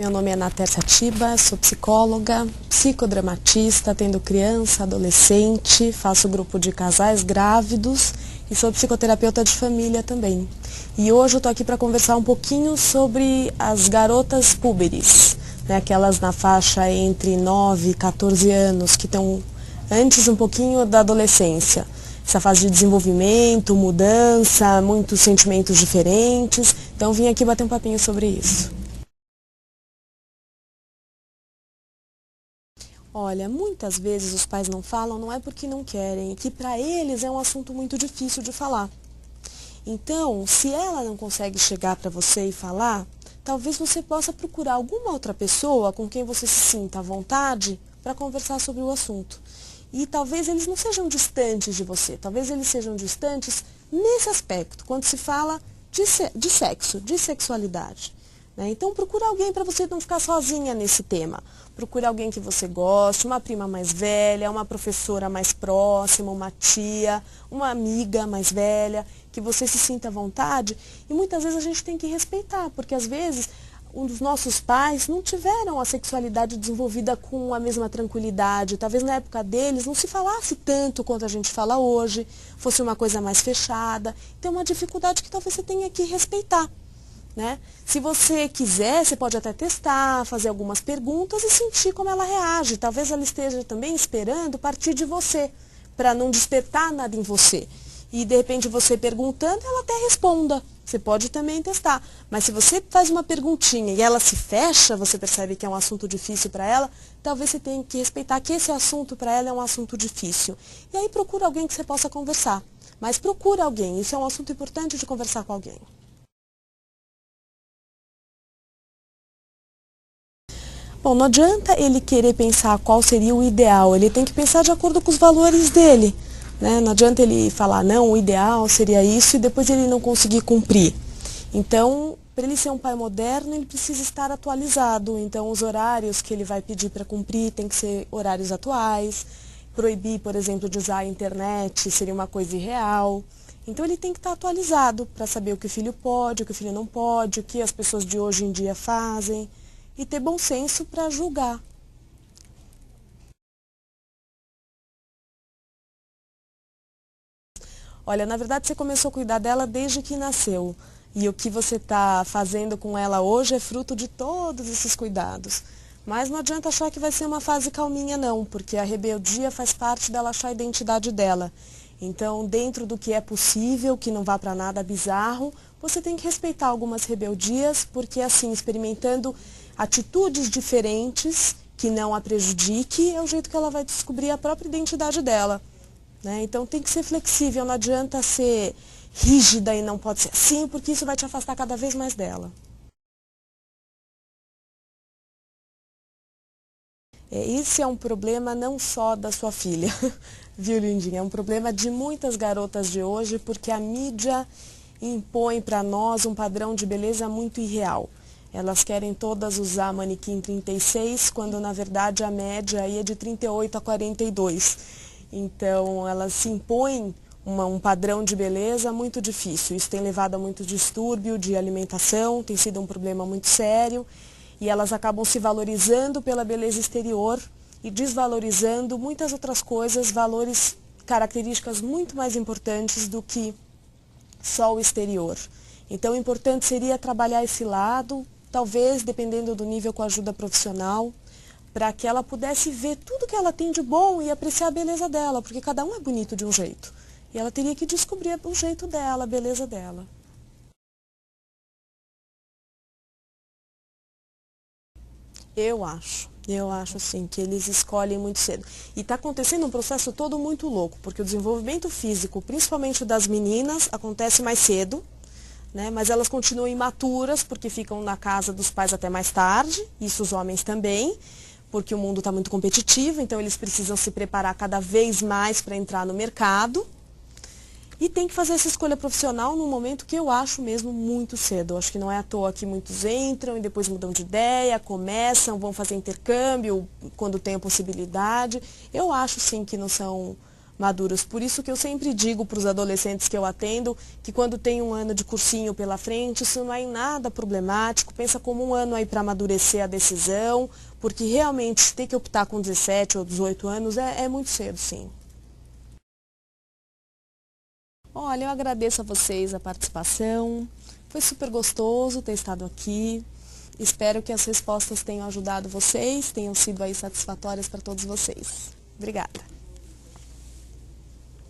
Meu nome é Natércia Tiba, sou psicóloga, psicodramatista, atendo criança, adolescente, faço grupo de casais grávidos e sou psicoterapeuta de família também. E hoje eu estou aqui para conversar um pouquinho sobre as garotas púberes, né, aquelas na faixa entre 9 e 14 anos, que estão antes um pouquinho da adolescência. Essa fase de desenvolvimento, mudança, muitos sentimentos diferentes. Então vim aqui bater um papinho sobre isso. Olha, muitas vezes os pais não falam, não é porque não querem, é que para eles é um assunto muito difícil de falar. Então, se ela não consegue chegar para você e falar, talvez você possa procurar alguma outra pessoa com quem você se sinta à vontade para conversar sobre o assunto. E talvez eles não sejam distantes de você, talvez eles sejam distantes nesse aspecto, quando se fala de sexo, de sexualidade. Então procura alguém para você não ficar sozinha nesse tema. Procura alguém que você goste, uma prima mais velha, uma professora mais próxima, uma tia, uma amiga mais velha, que você se sinta à vontade. E muitas vezes a gente tem que respeitar, porque às vezes um dos nossos pais não tiveram a sexualidade desenvolvida com a mesma tranquilidade. Talvez na época deles não se falasse tanto quanto a gente fala hoje, fosse uma coisa mais fechada. Então é uma dificuldade que talvez você tenha que respeitar. Se você quiser, você pode até testar, fazer algumas perguntas e sentir como ela reage. Talvez ela esteja também esperando partir de você, para não despertar nada em você. E de repente você perguntando, ela até responda. Você pode também testar. Mas se você faz uma perguntinha e ela se fecha, você percebe que é um assunto difícil para ela, talvez você tenha que respeitar que esse assunto para ela é um assunto difícil. E aí procura alguém que você possa conversar. Mas procura alguém, isso é um assunto importante de conversar com alguém. Bom, não adianta ele querer pensar qual seria o ideal, ele tem que pensar de acordo com os valores dele. Não adianta ele falar, não, o ideal seria isso e depois ele não conseguir cumprir. Então, para ele ser um pai moderno, ele precisa estar atualizado. Então, os horários que ele vai pedir para cumprir tem que ser horários atuais. Proibir, por exemplo, de usar a internet seria uma coisa irreal. Então, ele tem que estar atualizado para saber o que o filho pode, o que o filho não pode, o que as pessoas de hoje em dia fazem. E ter bom senso para julgar. Olha, na verdade você começou a cuidar dela desde que nasceu. E o que você está fazendo com ela hoje é fruto de todos esses cuidados. Mas não adianta achar que vai ser uma fase calminha não, porque a rebeldia faz parte dela achar a identidade dela. Então, dentro do que é possível, que não vá para nada bizarro, você tem que respeitar algumas rebeldias, porque assim, experimentando atitudes diferentes que não a prejudique, é o jeito que ela vai descobrir a própria identidade dela. Então tem que ser flexível, não adianta ser rígida e não pode ser assim, porque isso vai te afastar cada vez mais dela. Esse é um problema não só da sua filha, viu, lindinha? É um problema de muitas garotas de hoje, porque a mídia impõe para nós um padrão de beleza muito irreal. Elas querem todas usar manequim 36, quando na verdade a média aí é de 38 a 42. Então elas se impõem um padrão de beleza muito difícil. Isso tem levado a muito distúrbio de alimentação, tem sido um problema muito sério. E elas acabam se valorizando pela beleza exterior e desvalorizando muitas outras coisas, valores, características muito mais importantes do que só o exterior. Então o importante seria trabalhar esse lado, talvez dependendo do nível com ajuda profissional, para que ela pudesse ver tudo que ela tem de bom e apreciar a beleza dela, porque cada um é bonito de um jeito. E ela teria que descobrir o jeito dela, a beleza dela. Eu acho assim, que eles escolhem muito cedo. E está acontecendo um processo todo muito louco, porque o desenvolvimento físico, principalmente das meninas, acontece mais cedo, mas elas continuam imaturas, porque ficam na casa dos pais até mais tarde, isso os homens também, porque o mundo está muito competitivo, então eles precisam se preparar cada vez mais para entrar no mercado. E tem que fazer essa escolha profissional num momento que eu acho mesmo muito cedo. Eu acho que não é à toa que muitos entram e depois mudam de ideia, começam, vão fazer intercâmbio quando tem a possibilidade. Eu acho sim que não são maduros. Por isso que eu sempre digo para os adolescentes que eu atendo que quando tem um ano de cursinho pela frente, isso não é em nada problemático, pensa como um ano aí para amadurecer a decisão, porque realmente ter que optar com 17 ou 18 anos é muito cedo, sim. Olha, eu agradeço a vocês a participação, foi super gostoso ter estado aqui. Espero que as respostas tenham ajudado vocês, tenham sido aí satisfatórias para todos vocês. Obrigada.